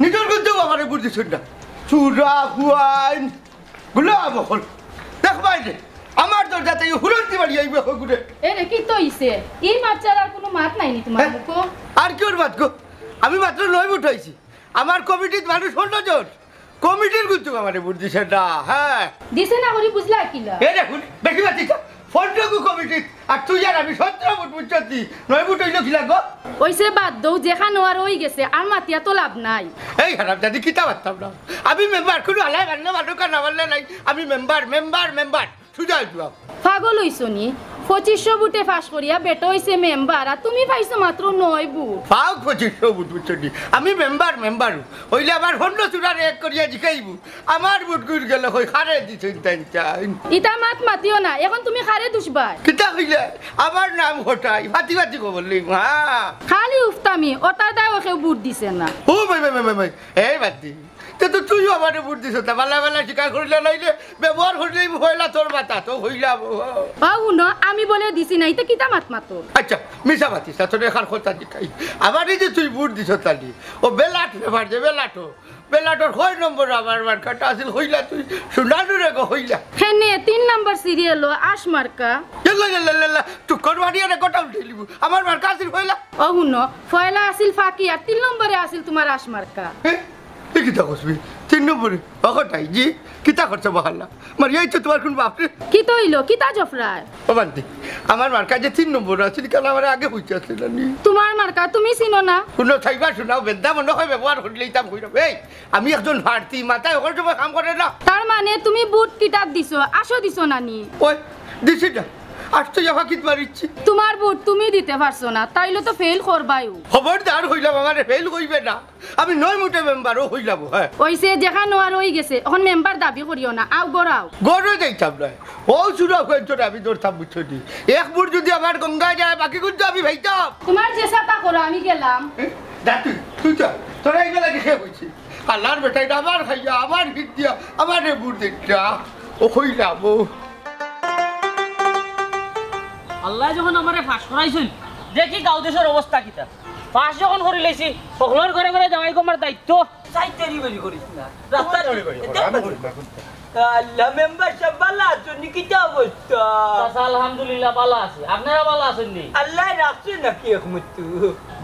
নিজের কিন্তু আমারে বুঝিছেন না চুরা হুয়াইন গুলাম হল দেখবাই রে আমার তো যাতে হুরন্তি বাড়ি আইবে হগুরে এরে কি তো হইছে এই মাছার আর কোনো মাত নাই নি তোমার মুখো আর কি ওর মাত গো আমি মাত্র 9 ফুট হইছি আমার কমিটির মানুষ 16 জন কমিটির কিন্তু আমারে বুঝিছেন না হ্যাঁ দিছে না করি বুঝলা কিলা এই দেখুন বেশি বাতি ফন্ডকু কমিটি আর তুই আর আমি 17 ফুট বুঝছি 9 ফুট হইলো কি লাগো ওইসে বাদ দৌ যেখানে আর হই গেছে আর মাতিয়া তো লাভ নাই এই খারাপ দাদি কিতা পারতাম না আমি মেম্বার কোনো আলাই বান্না মানুষ না বললে নাই আমি মেম্বার সুজা যাও পাগল হইছো নি 2500 বুটে ফাঁস করিয়া বেটো হইছে মেম্বার আর তুমি পাইছো মাত্র 9 বুট পাও 2500 বুট বুঝছি আমি মেম্বার হইলে আমার হন্ড চুরার এক করিয়া জিকাইব আমার বুট গুড় গেল হই খারে দিছেন তাই ইটা মাত মাতিও না এখন তুমি খারে দুষবা কিতা হইলে আমার নাম হটাই ফাতি কো বললি হ্যাঁ খালি উফতামি ওটার দাও কেউ বুট দিছে না ও ভাই এই বাতি তো তুইও আমারে বুট দিছ তা বালা শিকার করিলে নাইলে ব্যবহার করিলেই হইলা তোর মাথা তো হইলা বাবু ন আমি বলে দিছি নাই তো কিতা মাত মাতো আচ্ছা মিশা বাতিস তোর এখান কথা দিকাই আমার এই যে তুই বুট দিছ তালি ও বেলাট ব্যাপার যে বেলাটর 6 নম্বর আমার মার্কাটা আসিল হইলা তুই শুনালু রে গো হইলা হেনে 3 নাম্বার সিরিয়াল আশ মার্কা লা তুই করবাড়িয়া রে কটা উঠাইলিব আমার মার্কা আসিল হইলা ও হুনো ফয়লা আসিল ফাকি আর 3 নম্বরে আসিল তোমার আশ মার্কা কিতা কসবি 3 নম্বরে অকটাই জি কিতা খরচ বহালা মারিয়াই তো তোমার কোন বাপরে কি তো হইলো কিতা জফরায় ও বান্তি আমার মার্কা যে 3 নম্বর আছিল কাল আমার আগে হইছে আছিল নি তোমার মার্কা তুমি চিনো না শুনো থাইবা শোনাও বেদা মনে হয় ব্যবহার করলেই তাম কইরা এই আমি একজন ভারতী মাথায় ওখানে সময় কাম করে না তার মানে তুমি বুট কিতাব দিছো আসো দিছো না নি ওই দিছি না আর তো যাওয়া কিত মারিছি তোমার বুট তুমি দিতে পারছো না তাইলে তো ফেল করবাইও খবরদার হইলাম আমারে ফেল কইবে না আমি 9 মুটে মেম্বারও হইলাম হ্যাঁ ওইসে যেখান নোয়ার হই গেছে এখন মেম্বার দাবি করিও না আও গড়াও গড়ে যাইতাম না ও চুরা কইতো আমি ধরতাম বুঝছি এক বুট যদি আমার গঙ্গা যায় বাকি কিন্তু আমি ভাইতাম তোমার যে সাতা করো আমি গেলাম দাতু তুই যা তোরা এগুলা দেখে হইছি আল্লাহর বেটাই আমার খাইয়া আমার ভিত দিয়া আমারে বুট দেখা ও হইলাম ও আল্লাহ যখন আমারে ফাঁস করাইছেন দেখি গাঁও দেশের অবস্থা কিতা ফাঁস যখন করে লাইছি সকলের ঘরে ঘরে জামাই কমার দায়িত্ব চাইতেরি বেরি করিস না রাস্তা আল্লাহ মেম্বার সব ভালো আছো নি কিতা অবস্থা আলহামদুলিল্লাহ ভালো আছি আপনারা ভালো আছেন নি আল্লাহ রাখছেন নাকি একমতু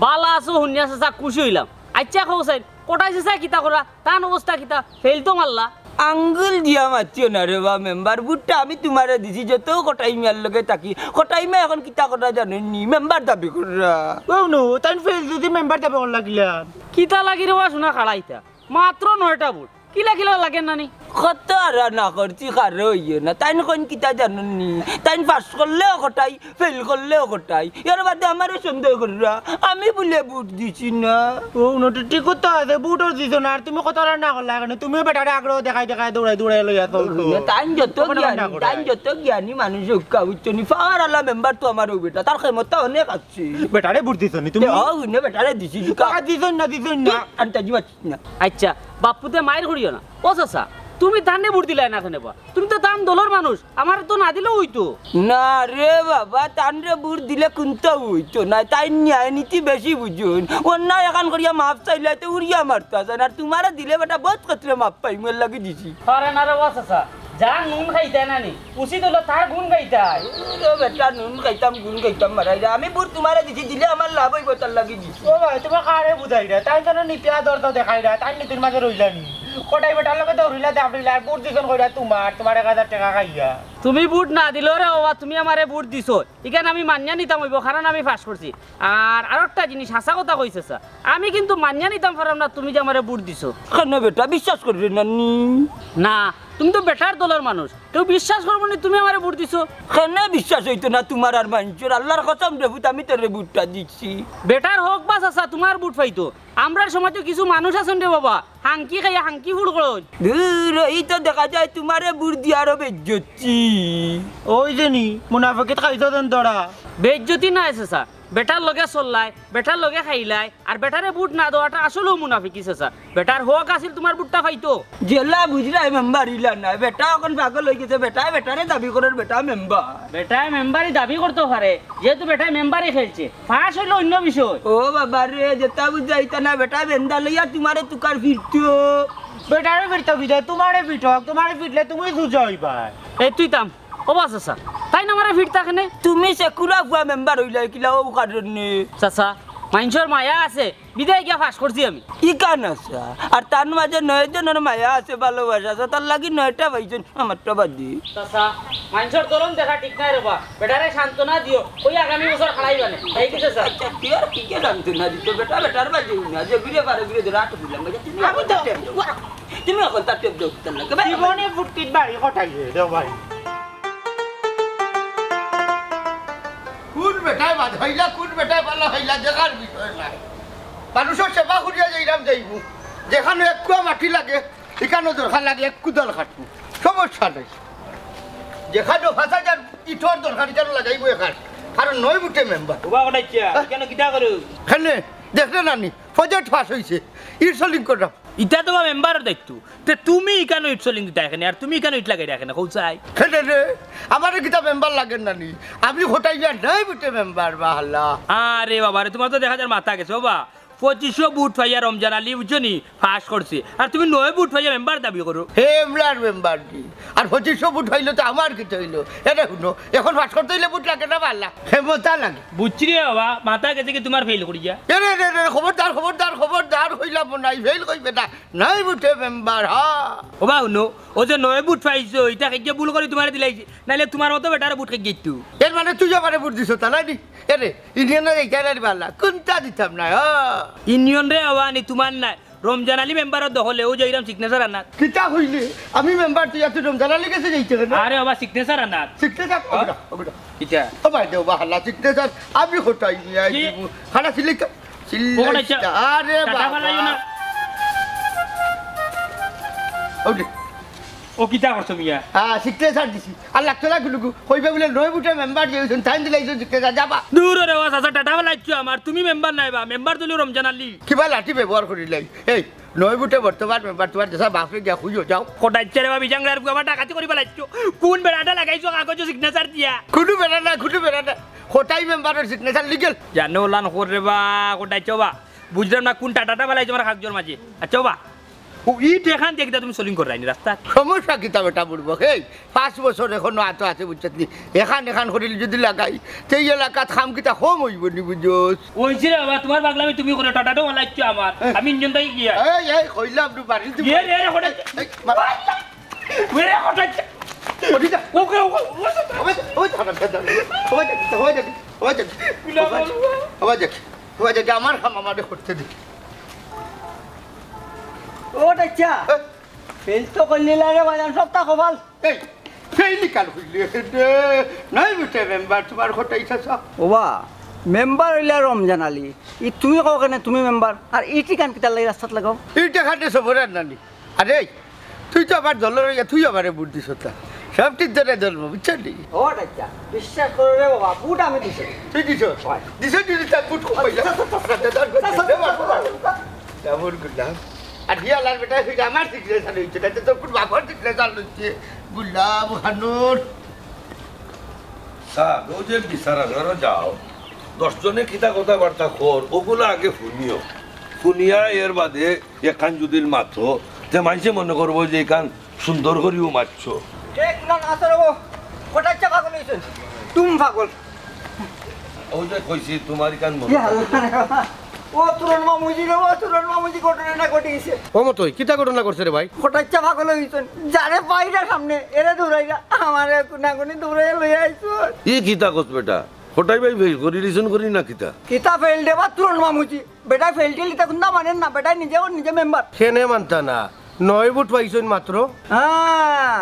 ভালো আছো হুনিয়া চাচা খুশি হইলাম আচ্ছা কইছেন কোটাইছে চাই কিতা করা তান অবস্থা কিতা ফেল তো মারলা আঙ্গুল দিয়া মাতিও না রে বা মেম্বার বুটটা আমি তোমারে দিছি যত কটাই মিয়ার লগে থাকি কটাই মে এখন কিতা কথা জানেননি মেম্বার দাবি করা ও নো তাই ফেল যদি মেম্বার দাবি করা লাগিলা কিতা লাগি রে শোনা খাড়াইতা মাত্র 9টা বুট কিলা লাগে নানি কত আর না করছি কারো ইয়ে না তাই কোন কিতা জানেননি তাই পাস করলেও কটাই ফেল করলেও কটাই এর বাদে আমারও সন্দেহ করা আমি বলে বুট দিছি না ও নো ঠিক কথা আছে বুটও দিছো না আর তুমি কত না করলা কেন তুমি বেটারে আগ্রহ দেখাই দৌড়াই লইয়া চলতো তাই যত জ্ঞানী মানুষ উক্কা উচ্চনি ফার আলা মেম্বার তো আমার বেটা তার ক্ষমতা অনেক আছে বেটারে বুট দিছো নি তুমি বেটারে দিছি দিছো না আন্তাজি মাছ না আচ্ছা বাপুতে মায়ের করিও না ও চাচা তুমি ধানে বুট দিলাই না কেন তুমি তো দাম দলের মানুষ আমার তো না দিলেও হইতো না রে বাবা তানরে বুট দিলে কোনটা হইতো না তাই ন্যায় নীতি বেশি বুঝুন অন্য এখন করিয়া মাপ চাইলে তো উড়িয়া মারতে আসেন আর তোমারা দিলে বেটা বহুত ক্ষেত্রে মাপ পাই মোর লাগি দিছি আরে না রে ও চাচা যা নুন খাইতে না নি উচিত হলো তার গুণ গাইতাই বেটা নুন খাইতাম গুণ খাইতাম মারাই আমি বুট তোমারে দিছি দিলে আমার লাভ হইব তার লাগি দিছি ও ভাই তুমি কারে বুঝাই রে তাই জানো নীতি আদর তো দেখাই রে তাই নীতির মাঝে রইলা নি কোটাই বেটার লগে দৌড়িলা দাবড়িলা বুট দিছন কইরা তোমার 1000 টাকা খাইয়া তুমি বুট না দিলো রে বাবা তুমি আমারে বুট দিছো এখানে আমি মান্যা নিতাম হইব কারণ আমি পাস করছি আর আরেকটা জিনিস হাসা কথা কইছে স্যার আমি কিন্তু মান্যা নিতাম পারলাম না তুমি যে আমারে বুট দিছো কেন বেটা বিশ্বাস করবি না না তুমি তো বেটার দলের মানুষ কেউ বিশ্বাস করবো না তুমি আমারে বুট দিছো কেন বিশ্বাস হইতো না তোমার আর মানুষের আল্লাহর কসম রে বুট আমি তোরে বুটটা দিচ্ছি বেটার হোক বা চাচা তোমার বুট পাইতো আমরার সময় তো কিছু মানুষ আছেন রে বাবা হাঙ্কি খাইয়া হাঙ্কি ফুল করো দূর এই তো দেখা যায় তোমারে বুট দিয়ারও বেজ্জতি ওই যে নি মুনাফিকত খাইছো দেন তোরা বেজ্জতি না চাচা বেটার লগে চললাই বেটার লগে খাইলাই আর বেটারে বুট না দেওয়াটা আসলেও মুনাফিকি চাচা বেটার হক আছিল তোমার বুটটা খাইতো জেলা বুঝলাই মেম্বার ইলা না বেটা এখন পাগল হয়ে গেছে বেটারে দাবি করার বেটা মেম্বার বেটায় মেম্বারই দাবি করতে পারে যেহেতু বেটায় মেম্বারই খেলছে ফাঁস হইলো অন্য বিষয় ও বাবা রে যেটা বুঝাইতা না বেটা বেন্দা লইয়া তোমারে তুকার ফিরতো বেটারে ফিরতে বিদায় তোমারে ফিটক তোমারে ফিটলে তুমি বুঝা হইবা এই তুই তাম ও বা চাচা তাই না আমার ফিট থাকে তুমি সেকুরা বুয়া মেম্বার হইলা কিলা ও কারণে চাচা মানুষের মায়া আছে বিদায় গিয়া ফাঁস করছি আমি ই কান আছে আর তার মাঝে 9 জনের মায়া আছে ভালোবাসা আছে তার লাগি 9টা পাইছেন আমারটা বাদ দি চাচা মানুষের তরুণ দেখা ঠিক নাই রে বা বেটারে সান্ত্বনা দিও ওই আগামী বছর খাড়াইবানে তাই কি চাচা কি আর কি কে জানতো না দিত বেটার বাজে না যে বিরে পারে বিরে রাত দিলাম তুমি আমি তো তুমি এখন তার টেপ দাও তার লাগে জীবনে ফুটকিট বাড়ি কটাইছে দেও ভাই কোন বেটায় বাদ হইলা কোন বেটায় ভালো হইলা দেখার বিষয় নাই মানুষের সেবা করিয়া যাইলাম যাইব যেখানে একটু মাটি লাগে এখানে দরকার লাগে একটু দল খাটবো সমস্যা নেই যেখানে 5000 ইটর দরকার এখানে লাগাইব এখান কারণ 9 বুটে মেম্বার ওবা কটাইছে কেন কিটা করু এখানে দেখলে নানি প্রজেক্ট পাস হয়েছে ইরসলিং করলাম ইটা তো মেম্বারের দায়িত্ব তে তুমি কেন ইট চলিং দিতে এখানে আর তুমি কেন ইট লাগাই এখানে কৌচাই খেলে রে আমার কিতা মেম্বার লাগেন নানি আপনি হটাইয়া 9 বুটে মেম্বার বাহাল্লা আরে বাবা রে তোমার তো দেখা যায় মাথা গেছে বাবা 2500 বুট পাইয়া রমজান আলী বুঝছনি ফাঁস করছে আর তুমি 9 বুট পাইয়া মেম্বার দাবি করো হে এমলার মেম্বার দি আর 2500 বুট হইলো তো আমার কি হইলো এটা শুনো এখন পাস করতে হইলে বুট লাগে না পারলা হেমতা লাগে বুঝছি রে বাবা মাথা গেছে কি তোমার ফেল করি যা রে রে রে খবরদার খবরদার খবরদার হইলাম নাই ফেল কইবে না নাই বুটে মেম্বার হা ও বা শুনো ও যে 9 বুট পাইছো এটা কেগে ভুল করে তোমারে দিলাইছি নাইলে তোমার মতো বেটারে বুট কে গিয়েতু এর মানে তুই আমারে বুট দিছ তা নাই এরে ইন্ডিয়ানের এই জায়গায় পারলা কোনটা দিতাম না হা ইউনিয়ন রে আওয়ানি তোমার নাই রমজান আলী মেম্বারত দখলে ও যাইরাম সিগনেচার আনাত কিতা হইলে আমি মেম্বার তুই এত রমজান আলী কাছে যাইতে না আরে বাবা সিগনেচার আনাত শিখতে থাক ওটা কিটা ও ভাই দেও বাহাল্লা শিখতে থাক আমি হটাই নিয়ে কি? আইবো খানা সিলিকা কোকড়া চা। আরে টাটা ফালাইও না। বাবা ওরে ও কিতা করছো মিয়া শিখতে থাক দিছি আর লাগতো না গুলুগু কইবে বলে 9 বুটের মেম্বার যেছেন টাইম দিলাইছো শিখতে থাক যাবা দূর রে ওয়া চাচা টাটা ফালাইছো আমার তুমি মেম্বার নাইবা মেম্বার তুলি রমজান আলী কিবা লাঠি ব্যবহার করিলাই এই 9 বুটে বর্তমান মেম্বার তোমার দেশা বাপরে গিয়া খুঁজো যাও কোটাইছে রে বাবা বিজাংরার আমার টাকাতি করি ফেলাইছো কোন বেড়াটা লাগাইছো কাগজ সিগনেচার দিয়া খুদু বেড়া না হটাই মেম্বারের সিগনেচার লিগেল জানো লান করে বা কোটাইছো বা বুঝলাম না কোন টাটাটা ফেলাইছো আমার কাগজের মাঝে আচ্ছা বা ও ইট এখান দেখতে তুমি সলিং করে রাইনি রাস্তা সমস্যা কিতা বেটা বুড়বো এই 5 বছর এখনো আতো আছে বুঝছনি এখান করিলে যদি লাগাই সেই এলাকাত খাম কিতা কম হইব নি বুঝোস ওইছে রে বাবা তোমার পাগলামি তুমি করে টাটাটা ফেলাইছো আমার আমি ইঞ্জিন তাই গিয়া এই কইলাম তুই বাড়ি তুই রে রে কোটাইছে রে কোটাইছে ওদিকে ওকে আমার খাম আমাদের করতে দি ও আচ্ছা ফেল তো করলি লাগে বাজান সপ্তাহ কবাল এই ফেইলি কাল হইলি নাই বুঝতে মেম্বার তোমার হটাইছা সব ওবা মেম্বার হইলে রমজান আলী ই তুমি কও কেন তুমি মেম্বার আর ইটি কান কিতা লাগি রাস্তাত লাগাও এইটা খাটে সবরে নানি আরে তুই তো আবার দলের তুই আমারে বুট দিছ তা সব ঠিক ধরে ধরবো বুঝলি ও আচ্ছা বিশ্বাস করো রে বাবা বুট আমি দিছি তুই দিছ দিছ তা বুট কো পাইলা কেমন গুলাম আর হিয়া লাল বেটা হইলে আমার সিগনেচার হইছে না তো কোন বাবার সিগনেচার হইছে গুলাম হানুর স্যার ও যে বিচারাগারে যাও 10 জনে কিতা কথাবার্তা কর ওগুলো আগে শুনিও শুনিয়া এর বাদে এখান যদি মাথো যে মানুষে মনে করবো যে এখান সুন্দর করিও মারছো ঠিক না আসর ও কোটা চা পাগল হইছেন তুমি পাগল ও যে কইছি তোমার এখান মনে ও তুরন মামুজি ঘটনা না ঘটে গেছে ও মতই কিতা ঘটনা করছে রে ভাই কোটাচ্চা পাগল হইছেন যারে পাইরা সামনে এরে দৌড়াইরা আমারে কোনাগুনি দৌড়াইয়া লই আইছো ই কিতা কস বেটা হঠাই ভাই ফেল করি রিজন করি না কিতা কিতা ফেল দেবা তুরন মামুজি বেটা ফেল টিল তা কুন্দা মানেন না বেটা নিজে মেম্বার সেনে মানতা না 9 বুট পাইছন মাত্র হ্যাঁ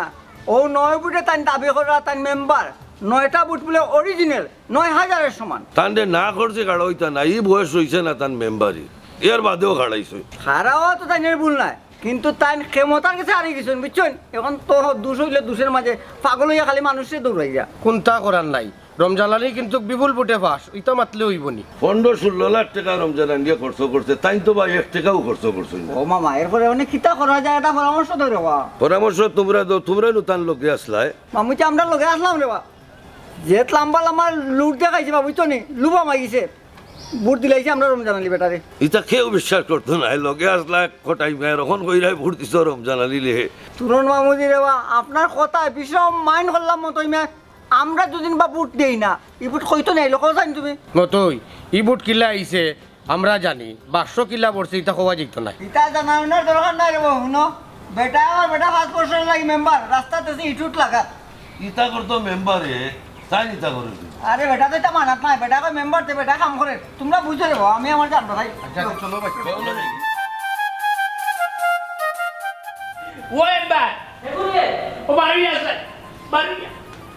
ও 9 বুটে তান দাবি করা তান মেম্বার 9টা বুট বলে অরিজিনাল 9000 এর সমান তান্ডে না করছে গাড়া হইতা না ই বয়স হইছে না তান মেম্বারি এর বাদেও গাড়াইছে খারাও তো তাইনের ভুল নাই কিন্তু তাই ক্ষমতার কাছে হারিয়ে গেছেন বুঝছেন এখন তো দুশ হইলে দুশের মাঝে পাগল হইয়া খালি মানুষে দৌড়াইয়া কোনটা করার নাই রমজান আলী কিন্তু বিপুল বুটে ফাঁস ইটা মাতলে হইবনি 15-16 লাখ টাকা রমজান আনিয়ে খরচ করছে তাই তো ভাই 1 টাকাও খরচ করছে না ও মামা এরপরে অনেক কিতা করা যায় এটা পরামর্শ দে রে বা পরামর্শ তোমরা নতুন লোকে আসলাই মামু কি আমরা লগে আসলাম রে বা যে লাম্বা লাম্বা লুট দেখাইছে বা বুঝছো নি লুবা মাগিছে বুট দিলাইছে আমরা রমজান আলী বেটারে এটা কেউ বিশ্বাস করতো না লগে আসলা কটাই মেয়ের এখন কইরাই ভোট দিছ রমজান আলী লে তুরন মামুজি রে বা আপনার কথায় বিশ্রাম মাইন্ড করলাম মতই মে আমরা দুদিন বা বুট দেই না ই বুট কইতো নাই লোক জানি তুমি মতই ই বুট কিলা আইছে আমরা জানি 500 কিলা পড়ছে ইটা কোয়া যেত না ইটা জানানোর দরকার নাই রে বাবু নো বেটা 5 বছর লাগি মেম্বার রাস্তাতে ইটুট লাগা ইটা করতো মেম্বারে তাই নিতা করে আরে বেটা তো এটা মানাত নাই বেটা কই মেম্বার তে বেটা কাম করে তোমরা বুঝো রে বাবা আমি আমার জানবো ভাই আচ্ছা চলো ভাই ও মেম্বার ও বাড়ি আছে বাড়ি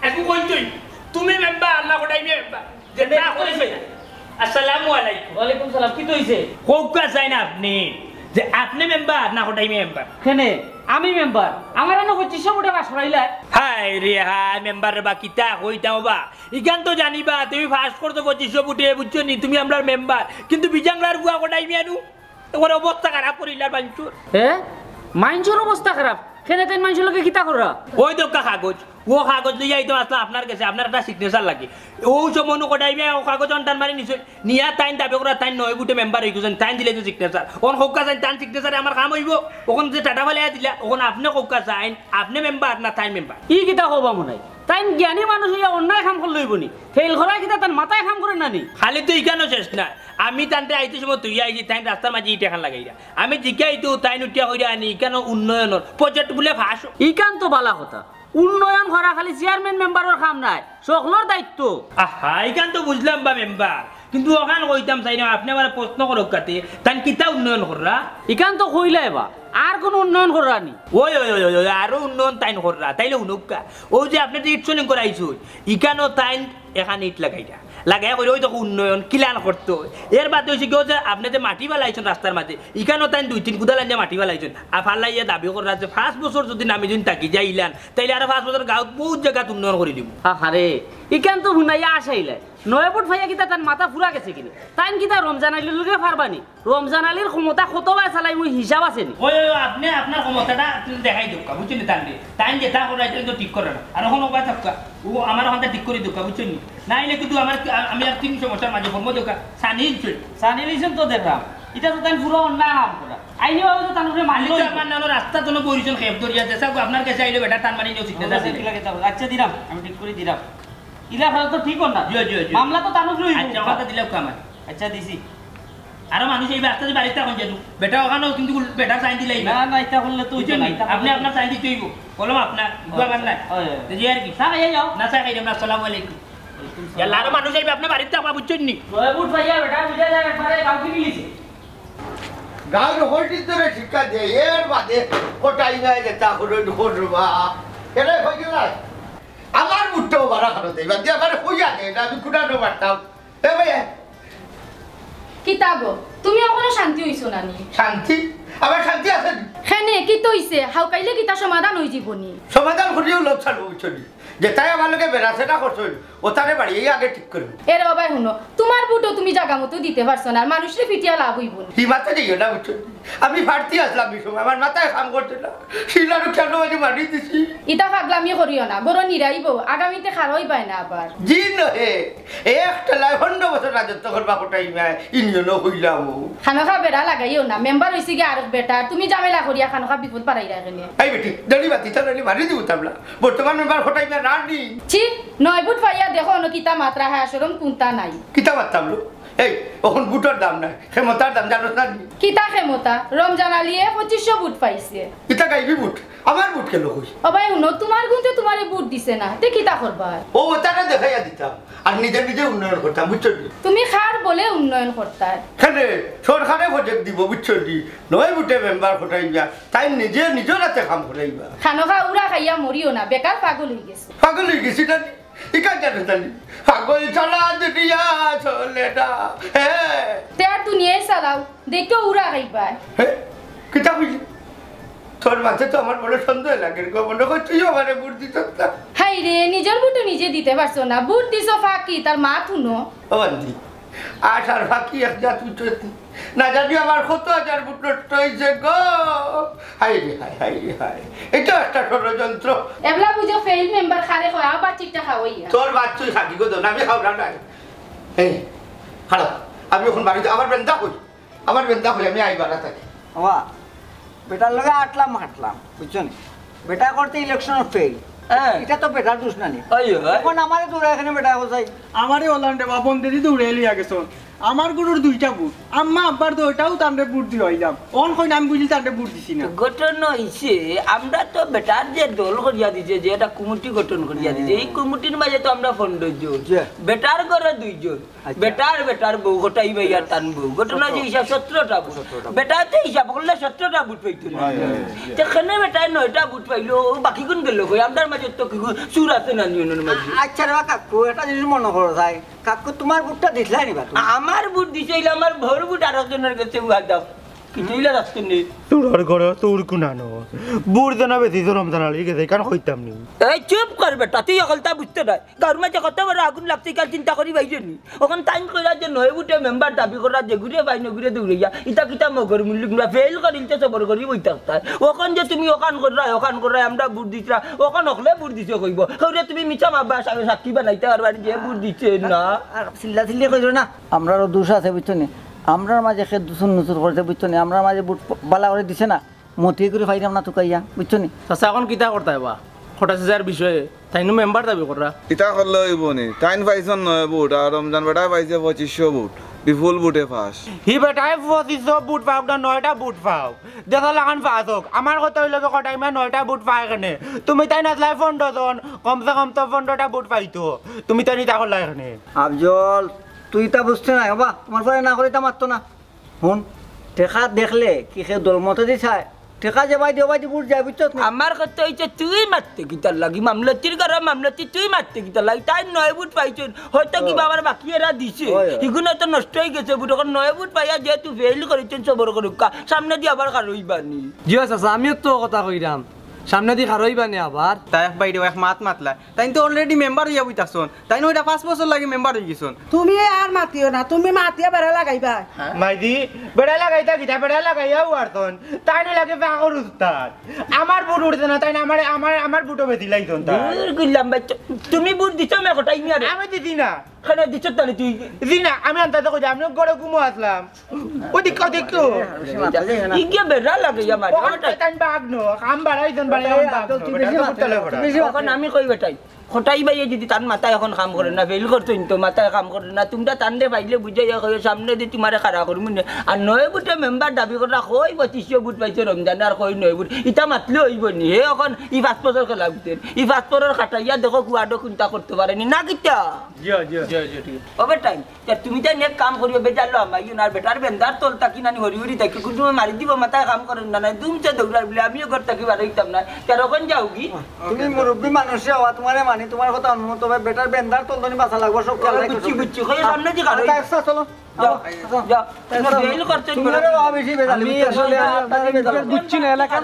একু কই তুমি মেম্বার না কোটাই মেম্বার যে না কইছে আসসালামু আলাইকুম ওয়ালাইকুম সালাম কি কইছে কোকা চাই না আপনি যে আপনি মেম্বার না কোটাই মেম্বার কেনে আমি মেম্বার আমার এনে 2500 কোটি পাস করাইলা হাই রে হাই মেম্বার বা কিতা কইতাম বা ইখান তো জানিবা তুমি ফাস্ট করতে 2500 কোটি বুঝছো নি তুমি আমরার মেম্বার কিন্তু বিজাংলার বুয়া কোটাই মেনু তোমার অবস্থা খারাপ করিলার বাঞ্চুর মাইনচুর অবস্থা খারাপ কেনে তাই মাইনচুর লগে কিতা করা ওই তো কাগজ ও কাগজ লইয়া আইতো আসলে আপনার কাছে আপনার একটা সিগনেচার লাগে ও সমন কোটাইবে ও কাগজ অন্টান মারি নিছে নিয়া তাইন দাবি করা তাইন নয় গুটে মেম্বার হই গেছেন তাইন দিলে তো সিগনেচার ওন হক্কা যাই তাইন সিগনেচারে আমার কাম হইব ওখান যে টাটা ফালিয়া দিলা ওখান আপনি হক্কা যাইন আপনি মেম্বার না তাইন মেম্বার ই কিতা হবা মনে তাইন জ্ঞানী মানুষ হইয়া অন্যায় কাম করল লইবনি ফেল করা কিতা তার মাথায় কাম করে নানি খালি তো ইখানো শেষ না আমি তানতে আইতে সময় তুই আইছি তাইন রাস্তার মাঝে ইটা খান লাগাইরা আমি জিজ্ঞাই তো তাইন উঠিয়া কইরা আনি কেন উন্নয়নের প্রজেক্ট বলে ফাঁস ইকান তো বালা কথা উন্নয়ন করা খালি চেয়ারম্যান মেম্বারের কাম নাই সকলের দায়িত্ব আহা ইকান তো বুঝলাম বা মেম্বার কিন্তু ওখান কইতাম চাই না আপনি আমার প্রশ্ন করক কাতে তান কিতা উন্নয়ন কররা ইকান তো কইলাই বা আর কোন উন্নয়ন কররা নি ওই ওই ওই ওই আরো উন্নয়ন তাইন কররা তাইলে উনুকা ও যে আপনি যে ইট চলিং করাইছো ইকানো তাইন এখানে ইট লাগাইটা লাগাই করে ওই তো উন্নয়ন কিলান করতো এর বাদ হয়েছে কেউ যে আপনি যে মাটি বালাইছেন রাস্তার মাঝে ইখানেও তাই 2-3 কুদাল আনিয়ে মাটি বালাইছেন আর ফাল্লাইয়া দাবি করা যে 5 বছর যদি নামি যদি তাকি যাই ইলান তাইলে আর 5 বছর গাঁত বহুত জায়গাত উন্নয়ন করে দিব আরে ইখান তো হুনাইয়া আসাইলে 9 ফুট ফাইয়া কিতা তার মাথা ফুরা গেছে কিনে তাইন কিতা রমজান আলীর লগে পারবানি রমজান আলীর ক্ষমতা কতবার চালাই ওই হিসাব আছে নি ওই আপনি আপনার ক্ষমতাটা দেখাই দোকা বুঝছেন তাইন যেটা করাইতে তো ঠিক করে না আর এখন ওবা থাকা ও আমার ওখানটা ঠিক করে দোকা বুঝছেন নাইলে কিন্তু আমার আমি আর 3 সমস্যার মাঝে ফর্ম দোকা সানি লিছেন তো দেখলাম এটা তো তাই পুরো অন্যায় কাম করা আইনি বাবু তো তানরে মালিক আপনার নাম রাস্তা জন্য পরিচয় খেপ ধরিয়া দেছা আপনার কাছে আইলে বেটা তার মানি নিও সিগনেচার আছে আচ্ছা দিলাম আমি ঠিক করে দিলাম ইলা ভালো তো ঠিক না জি জি জি মামলা তো তানুক রইব আচ্ছা কথা দিলাম কামার আচ্ছা দিছি আর মানুষ এই রাস্তা যে বাড়িতে কোন যেন বেটা ওখানেও কিন্তু বেটা সাইন দিলাই না না এটা করলে তো আপনি আপনার সাইন দিতে হইব বললাম আপনার দোকান নাই জি আর কি সারা যাও না সারা যাও আসসালামু আলাইকুম ইয়াল্লাহ আর মানুষ আইবে আপনি বাড়িতে আপা বুঝছেন নি নয়পুর ভাইয়া বেটা বুঝা যায় একবারে গাঁও কি মিলিছে গাঁও হলটির ধরে শিক্ষা দেয় এর বাদে কোটাই নাই যেটা করবা এটা হয়ে গেল আমার মুঠটাও বাড়া খানো দেয় বাদ দিয়ে আমার হইয়া দেয় আমি কুটানো পারতাম এ ভাইয়া কিতাব তুমি এখনো শান্তি হইছো নানি শান্তি আমার শান্তি আছে হেনে কি তইছে হাউকাইলে কিতা সমাধান হই জীবনী সমাধান করিও লোক চালু বুঝছনি যেটাই আমার লোকে বেড়াচেনা করছেন ও তারে বাড়ি এই আগে ঠিক করবো এর বাবাই শুনো তোমার বুটো তুমি জায়গা মতো দিতে পারছো না আর মানুষের ফিটিয়া লাভ হইব না কি মাথা দিও না বুঝছো আমি ফাড়তি আসলাম সময় আমার মাথায় কাম করতে না শিলারও কেন আমি মারি দিছি ইটা পাগলামি করিও না বড় নিরাইব আগামীতে খার হইবাই না আবার জি নহে একটা লাই 15 বছর রাজত্ব করবা কোটাই মায় ইনিও হইলাম খানখা বেড়া লাগাইও না মেম্বার হইছে কি আর বেটা তুমি জামেলা করিয়া খানখা বিপদ পারাই রাখেনি এই বেটি দড়ি বাতি তাহলে মারি দিব তাবলা বর্তমান মেম্বার কোটাই মায় রানি ছি 9 ফুট পাইয়া দেখো ন কিতা মাত্রা হ্যাঁ শরম কোনটা নাই কিতা মারতামলো এই এখন বুটের দাম নাই ক্ষমতার দাম জানো না কিতা ক্ষমতা রমজান আলিয়ে 2500 বুট পাইছে কিতা গাইবি বুট আমার বুট কেন কই অবাই শুনো তোমার গুনতে তোমারে বুট দিছে না তে কিতা করবা ও ওটাকে দেখাইয়া দিতাম আর নিজে নিজে উন্নয়ন করতাম বুঝছো তুমি খার বলে উন্নয়ন করতা খানে সরকারে প্রজেক্ট দিব বুঝছো নয় বুটে মেম্বার ফটাইবা তাই নিজে নিজের হাতে কাম করাইবা খানখা উড়া খাইয়া মরিও না বেকার পাগল হয়ে গেছে পাগল হয়ে গেছি না ইকা জানো জানি পাগল চলা দুনিয়া চলে না হ্যাঁ তে আর দুনিয়ায় চালাও দেখো উড়া খাইবা হ্যাঁ কিতা বুঝলি তোর মাঝে তো আমার বড় সন্দেহ লাগে গো মনে হয় তুইও আমারে বুট দিত না হাই হাই রে নিজের বুটও নিজে দিতে পারছো না বুট দিছো ফাঁকি তার মা থুনো বান্দি আশার ফাঁকি এক যা তুই না জানি আমার কত হাজার বুট নষ্ট হয়েছে গো হাই রে হাই হাই রে হাই এটা একটা ষড়যন্ত্র এবলা বুঝো ফেল মেম্বার খারে খাওয়া বাচ্চিটা খাওয়াইয়া তোর বাচ্চুই খাবি গো দোন আমি খাও না এই হালো আমি এখন বাড়িতে আমার বেন্দা হই আমি আইবার থাকি বাবা বেটার লগে আটলাম হাঁটলাম বুঝছো নি বেটা করতে ইলেকশন ফেল এটা তো বেটার দোষ না নি এখন আমারে দূরে এখানে বেটা কোথায় আমারই ওলান্ডে বাপন দিদি দৌড়ে লিয়া গেছন আমার গরুর দুইটা বুট আম্মা আব্বার তো ওটাও তান্ডে বুট দিয়ে হইলাম অন কই আমি বুঝি তান্ডে বুট দিছি না গঠন হইছে আমরা তো বেটার যে দল করিয়া দিছে যে এটা কমিটি গঠন করিয়া দিছে এই কমিটির মাঝে তো আমরা ফন্ড জন বেটার করে দুইজন বেটার বউ গোটাই ভাইয়া টান বউ গঠন হইছে হিসাব 17টা বুট বেটাতে হিসাব করলে 17টা বুট পাইতো না যেখানে বেটা 9টা বুট পাইলো বাকি কোন গেল কই আমদার মাঝে তো কি সুর আছে না নিয়নের মাঝে আচ্ছা রে কাকু এটা জিনিস মনে করো যাই কাকু তোমার বুটটা দিছলাই নিবা আমার বুট দিছইলে আমার ভোর বুট আরেকজনের কাছে উহা দাও কিটইলা রাখতে নেই তোর ঘরে তোর কুনানো বুট দেনা বেশি রমজান আলী গেছে কারণ হইতাম নি এই চুপ কর বেটা তুই অকলতা বুঝতে নাই ঘর মাঝে কত বড় আগুন লাগতে কাল চিন্তা করি বাইজনি ওখান টাইম কইরা যে নয় বুটে মেম্বার দাবি করা যে ঘুরে বাইন ঘুরে দৌড়িয়া ইটা কিটা মগর মুল্লিক না ফেল করিলতে সবর করি বইতা তাই ওখান যে তুমি ওখান করা আমরা বুট দিছরা ওখান হকলে বুট দিছে কইব কইরে তুমি মিছা মাবা সাক্ষী বানাইতে আর বাড়ি যে বুট দিছে না আর সিল্লা সিল্লি কইরো না আমরারও দোষ আছে বুঝছনি আমরার মাঝে খেত দুসুন নুসুর করতে বুঝছনি আমরার মাঝে বুট বালা করে দিছে না মতি করে ফাইরাম না তুকাইয়া বুঝছনি চাচা এখন কিতা করতে হবা খটাসিজার বিষয়ে তাইনো মেম্বার দাবি করা ইটা করলে হইব নি টাইম পাইছন 9 বুট আর রমজান বেটা পাইছে 2500 বুট বিপুল বুটে ফাঁস হি বেটায় 2500 বুট পাও না 9টা বুট পাও দেখা লাগান পাস হোক আমার কথা হইল কটাই মা 9টা বুট পায় কেনে তুমি তাই নাচলাই 15 জন কমসে কম তো 15টা বুট পাইতো তুমি তাই নিতা করলা এখানে আফজল তুই তা বুঝতে নাই বাবা তোমার পরে না করে তা মারতো না হুন টেকা দেখলে কি সে দলমতে দিছায় টেকা যে ভাই দেবাই বুট যাই বুঝছো আমার কথা হইছে তুই মারতে গিতার লাগি মামলাতির ঘরে মামলাতি তুই মারতে গিতার লাগি তাই 9 বুট পাইছন হয়তো কি বাবার বাকি এরা দিছে ইগুনা তো নষ্ট হয়ে গেছে বুট এখন 9 বুট পাইয়া যে তুই ফেল করিছেন সবর করুকা সামনে দি আবার কারইবানি জিও চাচা আমিও তো কথা কইরাম সামনে দি খারইবানি আবার তাই বাইরে এক মাতলা তাই তো অলরেডি মেম্বার হইয়া বুইতাছন তাই ওইটা 5 বছর লাগি মেম্বার হই গেছন তুমি আর মাতিও না তুমি মাতিয়া বেড়া লাগাইবা মাইদি বেড়া লাগাইতা গিতা বেড়া লাগাইয়া উড়তন তাই না লাগে পাগল উস্তাদ আমার বুট উড়তে না তাই না আমার বুটও বেশি লাইতন তা গুল্লাম বাচ্চা তুমি বুট দিছ না কোটাই নি আরে আমি দিদি না খানা দিছ তানি তুই দিনা আমি আনতে কই আমি গড়ে ঘুমো আসলাম ওদিক দেখতো ইগে বেড়া লাগাইয়া মার তাই বাগনো কাম বাড়াইজন এখন আমি কই বেটাই খটাই বাইয়ে যদি তার মাথায় এখন কাম করে না ফেল করতো তো মাথায় কাম করে না তোমরা টানলে পাইলে বুঝে সামনে দিয়ে তোমার খাড়া করবো না আর 9 বুটে মেম্বার দাবি করা কই 2500 বুট পাইছে রমজান আর কই 9 বুট ইটা মাতলে হইব নি হে এখন ই 5 বছর খেলা বুটেন ই 5 বছর খাটাইয়া দেখো কুয়াডো চিন্তা করতে পারেনি না কিটা ও বেটাই তুমি তাই নেক কাম করিবে বেজালো আমাই আর বেটার বেন্দার তল তাকি নানি হরি হরি তাকি কিন্তু মারি দিব মাথায় কাম করেন না নাই দুমতে দৌড়ার বলে আমিও ঘর তাকি বার হইতাম না কেরকম যাও কি তুমি মুরব্বী মানুষ হওয়া তোমারে মানি তোমার কথা অনুমত হবে বেটার বেন্দার তলদনি বাসা লাগবে সব খেলা বুঝছি বুঝছি কই সামনে দি গাড়ি চলো যাও বেল করতে আমি আসলে বুঝছি না এলাকা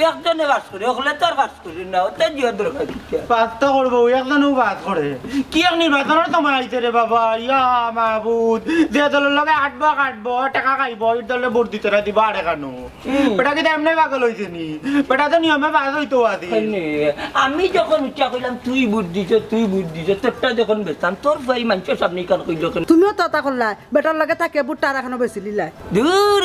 একজনে বাস করে ওখানে তো আর বাস করে না ওটা জিও দরকার পাঁচটা করবো একজনও বাস করে কি এক নির্বাচনের তোমার আইতে রে বাবা ইয়া মাহবুদ যে দলের লগে কাটবো টাকা খাইব এই দলে ভোট দিতে না দিবা আর এখানো বেটা কি এমনি পাগল হয়েছে নি বেটা তো নিয়মে বাস হইতো আদি আমি যখন উচ্চা কইলাম তুই বুট দিছ তোরটা যখন বেচাম তোর ভাই মানুষের সামনে কান কইল তুমিও তো তা করলা বেটার লাগে থাকে বুটটা আর এখনো বেশি লিলাই দূর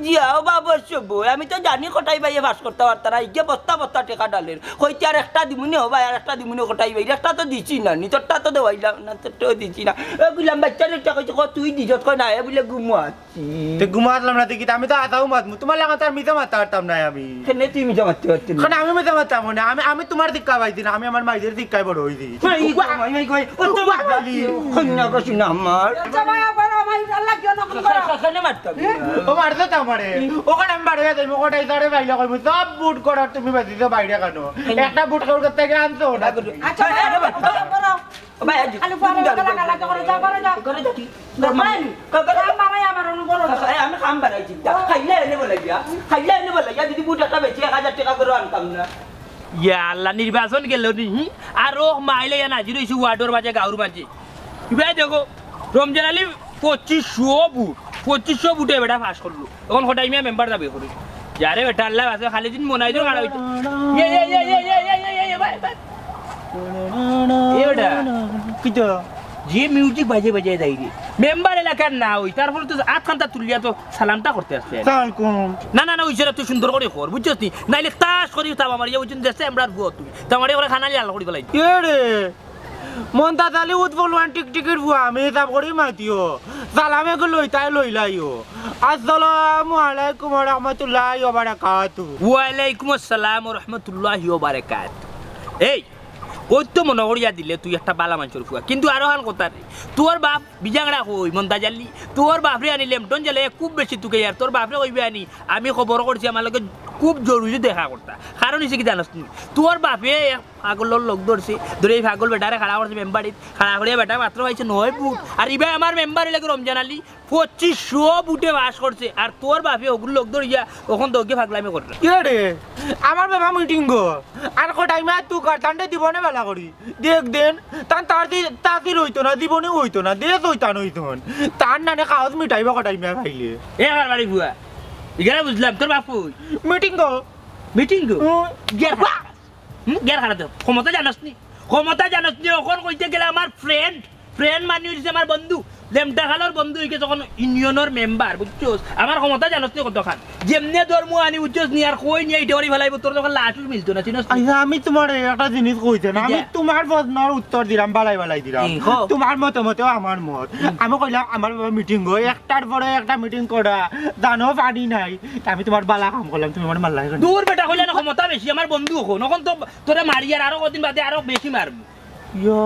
যা বাবা সব আমি তো জানি কোটাই বাইয়ে বাস করতে পারতাম ইগে বস্তা টেকা ডালের হইতে আর একটা দিমুনি হবা আর একটা দিমুনি কোটাই বাই একটা তো দিছি না নি তোরটা তো দেওয়াইলাম না তোরটাও দিছি না বললাম বাচ্চার একটা কইছে তুই দিছ কই না বলে ঘুমাচ্ছি তো ঘুমাতলাম না দেখি আমি তো আতাও মাতমু তোমার লাগা তার মিথ্যা মারতে পারতাম না আমি কেনে তুই মিথ্যা মারতে পারতি না আমি মিথ্যা মারতাম না আমি তোমার দিক্কা পাইছি না আমি আমার মাইদের দিক্কায় বড় হইছি কন্যা কছি না আমার মারতে তো আমারে ওখানে আমি বাড়ি যাই ওটাই তারে বাইরে কইব সব বুট করার তুমি বেঁচেছো বাইরে কেন একটা বুট কর করতে গিয়ে আনছো না আচ্ছা ভাই আজ খালি পরে লাগা করে যা করে যা করে যাতি আমি কাম বাড়াইছি খাইলে এনে বলে গিয়া যদি বুট একটা বেচে 1000 টাকা করে আনতাম না ইয়া আল্লাহ নির্বাচন গেল নি আর ও মাইলে না জিরো ইস্যু ওয়ার্ডর মাঝে গাউর মাঝে ভাই দেখো রমজান আলী 2500 বুটে বেটা পাস করলো এখন হঠাৎ মিয়া মেম্বার যাবে করে যারে বেটা আল্লাহ আছে খালি দিন মনে হয় খাড়া হইতো যে মিউজিক বাজে বাজে যাই রে মেম্বার এলাকার না ওই তারপরে তো আট ঘন্টা তুলিয়া তো সালামটা করতে আসছে না না না ওই তুই সুন্দর করে কর বুঝছিস নি নাইলে তাস করি তাম আমার ওই জন্য দেশে আমরা বুয়া তুই তোমারে করে খানা লিয়া করি গলাই রে মন্তা তালি উৎপলওয়ান টিকটিকের বুয়া আমি হিসাব করি মাতিও সালামে গো লইতাই লইলাইও আসসালামু আলাইকুম ওয়া রাহমাতুল্লাহি ওয়া বারাকাতু ওয়া আলাইকুম আসসালাম ওয়া রাহমাতুল্লাহি ওয়া বারাকাতু এই ওই তো মনে করিয়া দিলে তুই একটা বালা মানুষের ফুয়া কিন্তু আরো হাল কথা রে তোর বাপ বিজাংড়া হই মন্তা জালি তোর বাপরে আনি লেমটন জালে খুব বেশি তুকে আর তোর বাপরে কইবে আনি আমি খবর করছি আমার লগে খুব জরুরি দেখা করতা কারণ হইছে কি জানাস তুই তোর বাপে পাগলের লোক ধরছে ধরে এই পাগল বেটারে খাড়া করছে মেম্বারিত খাড়া করিয়া বেটা মাত্র পাইছে 9 বুট আর ইবে আমার মেম্বারে লাগে রমজান আলী 2500 বুটে বাস করছে আর তোর বাপে ওগুলো লোক ধরিয়া ওখান দোকে পাগলামি করছে কি রে আমার বাবা মিটিং গো আর কো টাইমে তুই কাটান্ডে দিবনে বেলা করি দেখ দেন তার হইতো না দিবনে হইতো না দেখ হইতান হইতন তার নানে কাগজ মিটাইব কো টাইমে ভাইলে এ আর বাড়ি বুয়া ইগারে বুঝলাম তোর বাপু মিটিং গো গের খারাপ ক্ষমতা জানাস নি ওখন কইতে গেলে আমার ফ্রেন্ড মানি হইছে আমার বন্ধু লেমটা খালোর বন্ধু হইকে যখন ইউনিয়নের মেম্বার বুঝছস আমার ক্ষমতা জানাস নি কতখান যেমনে ধর্ম আনি বুঝছস নি আর কই নি এইটা করি ফেলাইব তোর যখন লাশও মিলতো না চিনস আমি তোমার একটা জিনিস কইতে না আমি তোমার প্রশ্নের উত্তর দিলাম বালাই দিলাম তোমার মতেও আমার মত আমি কইলাম আমার মিটিং গো একটার পরে একটা মিটিং করা জানো পানি নাই আমি তোমার বালা কাম করলাম তুমি আমার মাল্লাই দূর বেটা কইলা না ক্ষমতা বেশি আমার বন্ধু হো নখন তো তোরে মারি আর আরো কদিন বাদে আরো বেশি মারব ইয়া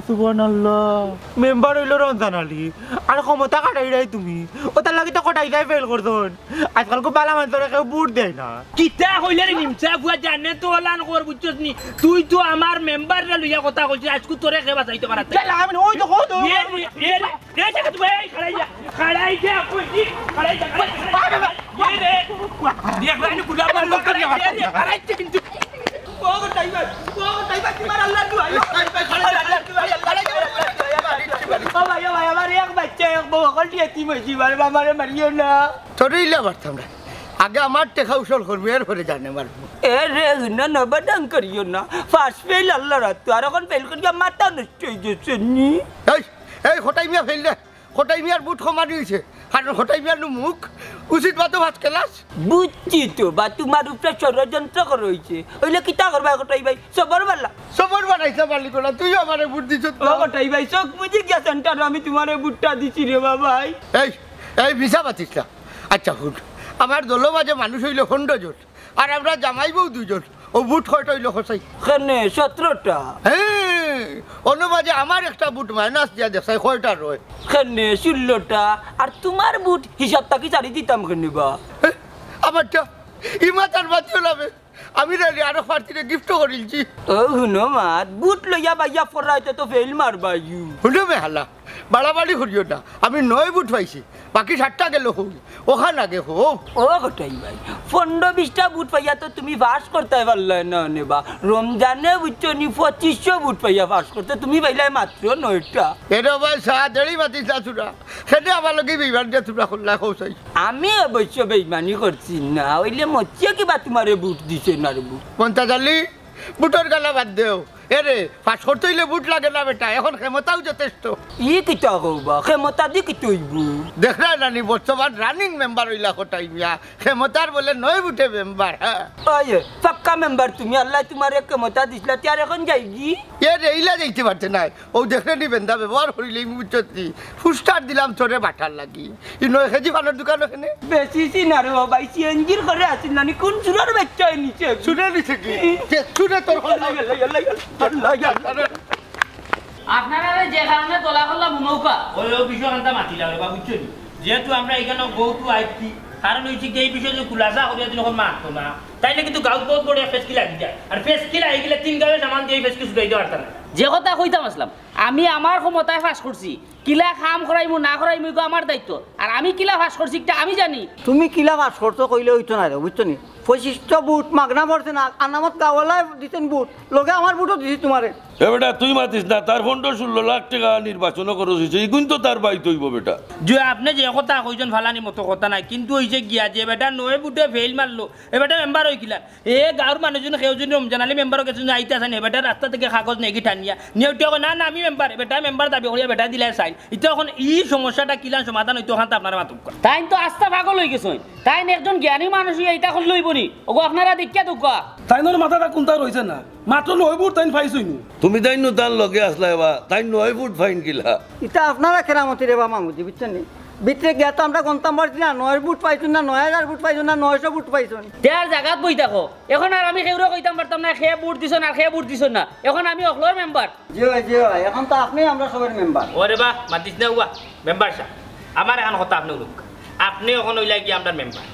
সুবহানাল্লাহ মেম্বার হইলো রমজান আলী আর ক্ষমতা কাটাই রাই তুমি ওটার লাগি তো কটাই যাই ফেল করছন আজকাল কো বালা মানুষরে কেউ বুট দেয় না কিতা কইলে রে নিমচা বুয়া জানে তো লান কর বুঝছস নি তুই তো আমার মেম্বার রে লইয়া কথা কইছিস আজকু তোরে কে বাঁচাইতে পারত চল আমি ওই তো কত এ জায়গা তুই খাড়াই যা কইছি খাড়াই যা এ রে দেখ রানি কুলা মারলো খাড়াই কিন্তু তোমার আল্লাহ দুআ আগে আমার টেকা উসল করবি এর পরে জানে মারবো এ রে না নবদান করিও না ফার্স্ট ফেল আল্লাহ রাত আর এখন ফেল করিয়া মাথা নষ্ট হয়ে গেছে নি এই হটাই মিয়া ফেল দে হটাই মিয়ার বুট কমানি হয়েছে কারণ হটাই মিয়ার মুখ উচিত বাতো ভাত কেলাস বুঝছি তো বা তোমার উপরে ষড়যন্ত্র করা হয়েছে ওইলে কিতা করবা হটাই ভাই সবর বানাইছে মালিক না তুই আমারে বুট দিছ হটাই ভাই চোখ বুঝে গেছেন তার আমি তোমারে বুটটা দিছি রে বাবাই এই ভিসা পাতিস না আচ্ছা হুট আমার দল মাঝে মানুষ হইল 100 জন আর আমরা জামাই বউ 2 জন ও বুট কয়টা হইল খসাই কেনে 17টা হ্যাঁ অন্য মাঝে আমার একটা বুট মাইনাস দিয়া দেখাই কয়টা রয় কেনে 16টা আর তোমার বুট হিসাবটা কি জারি দিতাম কেনে বা আমারটা ইমাতার বাতিও লাবে আমি রে আরো পার্টিতে গিফট করিলছি ও হুনো মাত বুট লইয়া বাইয়া ফরাইতে তো ফেল মারবা ইউ হুনো মে হালা বাড়াবাড়ি করিও না আমি 9 বুট পাইছি বাকি 7টা গেল হোক ওখান আগে হোক ও গোটাই ভাই 15-20টা বুট পাইয়া তো তুমি পাস করতে পারলে না নেবা রমজানে বুঝছো নি 2500 বুট পাইয়া পাস করতে তুমি পাইলাই মাত্র 9টা এর ভাই সাদেড়ি মাতিস না তুরা সেটা আমার লগে বিমান দিয়ে তুরা খোলা খোসাই আমি অবশ্য বেইমানি করছি না ওইলে মচ্চিয়া কি বা তোমারে বুট দিছে না রে বুট কোনটা জানলি বুটর গালা বাদ দেও এরে পাস করতে হইলে বুট লাগে না বেটা এখন ক্ষমতাও যথেষ্ট ই কিতা কইবা ক্ষমতা দি কি তৈব দেখরা নানি বর্তমান রানিং মেম্বার হইলা কোটাই মিয়া ক্ষমতার বলে 9 বুটে মেম্বার হ্যাঁ আয় পাক্কা মেম্বার তুমি আল্লাহ তোমারে ক্ষমতা দিছলা তার এখন যাইগি এরে ইলা যাইতে পারতে না ও দেখরে নি বেন্দা ব্যবহার করিলে মুচতি ফুস্টার দিলাম তোরে বাটার লাগি ই 9 কেজি পানের দোকান ওখানে বেশি না রে ভাই সিএনজির করে আছিস নানি কোন চুরার বাচ্চা নিচে শুনে নিছে কি শুনে তোর আপনারা যে কারণে তোলা করলাম নৌকা ওই বিষয় কান্তা মাতি লাগে বা বুঝছো যেহেতু আমরা এখানে গৌতু আইছি কারণ হইছে যে এই বিষয়ে খুলাসা করিয়া দিলে এখন মারতো না তাইলে কিন্তু গাঁত বহুত বড় ফেসকি লাগি যায় আর ফেসকি লাগি গেলে 3 গাঁয়ে সামান দিয়ে ফেসকি ছুটাই দেওয়ার না যে কথা কইতাম আসলাম আমি আমার ক্ষমতায় ফাঁস করছি কিলা কাম করাইমু না করাইমু এগো আমার দায়িত্ব আর আমি কিলা ফাঁস করছি এটা আমি জানি তুমি কিলা বাস করছো কইলে হইতো না রে বুঝছো নি 25 বুট মাগনা পড়ছে না আনামত গাওয়ালায় দিতেন বুট লগে আমার বুটও দিছি তোমারে বেটা তুই মাতিস না তার 15-16 লাখ টাকা নির্বাচন খরচ হয়েছে এগুন তো তার বাই তৈব বেটা যে আপনি যে কথা কইছেন ফালানি মতো কথা নাই কিন্তু হইছে গিয়া যে বেটা নয় বুটে ফেল মারলো এ বেটা মেম্বার হইকিলা এ গাঁর মানুষজন কেউজন রমজান আলী মেম্বার গেছে আইতে আসেন এ বেটা রাস্তা থেকে কাগজ নেকি টানিয়া নিয়ে না না আমি মেম্বার বেটা মেম্বার দাবি করিয়া বেটা দিলে চাই এটা এখন এই সমস্যাটা কিলা সমাধান হইতো ওখান আপনারা মাতুক তাই তো আস্থা পাগল হয়ে গেছে তাই একজন জ্ঞানী মানুষ এইটা করলে লইব নি ওগো আপনারা দেখিয়া দুঃখ তাই নয় মাথাটা কোনটা রয়েছে না মাত্র 9 ফুট তাই পাইছই নি তুমি তাই নো তার লগে আসলা বা তাই 9 ফুট ফাইন কিলা এটা আপনারা কেরামতি রে বা মামুজি বুঝছেন নি ভিতরে গিয়া তো আমরা গন্তাম পারছি না 9 বুট পাইছো না 9000 বুট পাইছো না 900 বুট পাইছো দেয়ার জায়গাত বই থাকো এখন আর আমি কেউরে কইতাম পারতাম না খেয়ে বুট দিছ না খেয়ে বুট দিছ না এখন আমি অকলর মেম্বার জি ভাই এখন তো আপনি আমরা সবার মেম্বার ওরে বাহ মাতিস না উয়া মেম্বার সাহেব আমার এখন কথা আপনি লোক আপনি এখন হইলা কি আপনার মেম্বার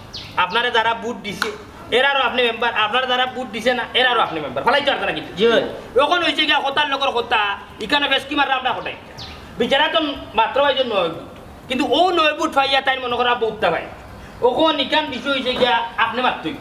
আপনারে যারা বুট দিছে এরারও আপনি মেম্বার আপনার যারা বুট দিছে না এরারও আপনি মেম্বার ফলাই তো না কিন্তু জি এখন হইছে কি কথার লোকের কথা ইখানে বেশ কি মারা আমরা কোটাই বিচারা তো মাত্র হয় যে 9 বুট কিন্তু ও 9 বুট পাইয়া তাই মনে করা বুটটা ভাই ওখন ইখান বিষয় হইছে কি আপনি মারতই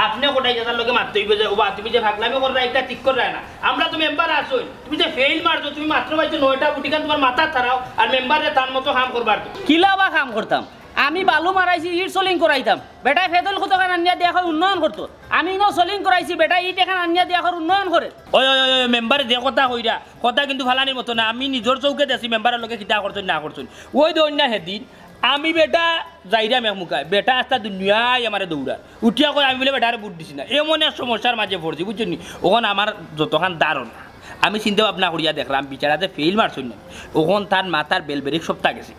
আপনি কোটাই যার লগে মারতই যে ওবা তুমি যে ভাগলামি কররা একটা ঠিক করে না আমরা তো মেম্বার আসই তুমি যে ফেল মারছো তুমি মাত্র পাইছো 9টা বুট ইখান তোমার মাথা ছাড়াও আর মেম্বারে তার মতো কাম করবার কিলা বা কাম করতাম আমি বালু মারাইছি ইট সোলিং করাইতাম বেটাই ফেদল কত খান আনিয়া দিয়া উন্নয়ন করতো আমি নো সোলিং করাইছি বেটা ইট এখান আনিয়া দিয়া উন্নয়ন করে ওই ওই ওই মেম্বারে যে কথা কইরা কথা কিন্তু ফালানির মতো না আমি নিজের চৌকে দেছি মেম্বারের লগে কিতা করছেন না করছেন ওই দৈন্য হেদিন আমি বেটা যাইরা মেহমুকায় বেটা আস্তা দুনিয়ায় আমারে দৌড়া উঠিয়া কই আমি বলে বেটারে বুট দিছি না এমন এক সমস্যার মাঝে পড়ছি বুঝছেন ওখান আমার যতখান দারুণ আমি চিন্তা ভাবনা করিয়া দেখলাম বিচারাতে ফেল মারছই না ওখান তার মাথার বেলবেরিক সপ্তাহ গেছে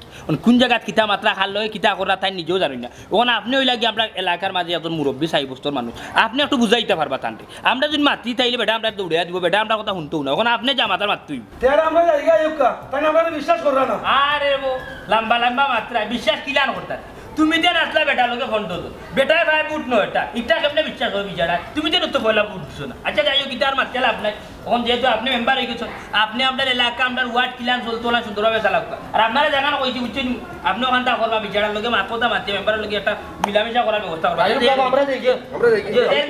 কোন জায়গাত কিতা মাত্রা খাল লয় কিতা করা তাই নিজেও জানি না ওখানে আপনি ওই লাগে আমরা এলাকার মাঝে একজন মুরব্বী 60 বছর মানুষ আপনি একটু বুঝাইতে পারবা তান্তে আমরা যদি মাতি তাইলে বেটা আমরা দৌড়িয়া দিব বেটা আমরা কথা শুনতেও না ওখানে আপনি যা মাথার মারতেই আমরা জায়গা তাই আমরা বিশ্বাস কররা না আরে লম্বা লম্বা মাত্রা বিশ্বাস কিলান করতে তুমি দেন আসলা বেটা লোকে ফোন দো বেটায় ভাই বুট নো এটা কেমনে বিশ্বাস হবে বিচারা তুমি দেন তো পয়লা বুট দিছো না আচ্ছা যাইও কি তার মারতে লাভ নাই এখন যেহেতু আপনি মেম্বার হয়ে গেছেন আপনি আপনার এলাকা আপনার ওয়ার্ড কিলান চলতো না সুন্দরভাবে চালাক আর আপনারা জানানো কইছি বুঝছেন আপনি ওখান থেকে করবা বিচারার লোকে মাথা মারতে মেম্বারের লোকে একটা মিলামিশা করার ব্যবস্থা করবা আমরা দেখি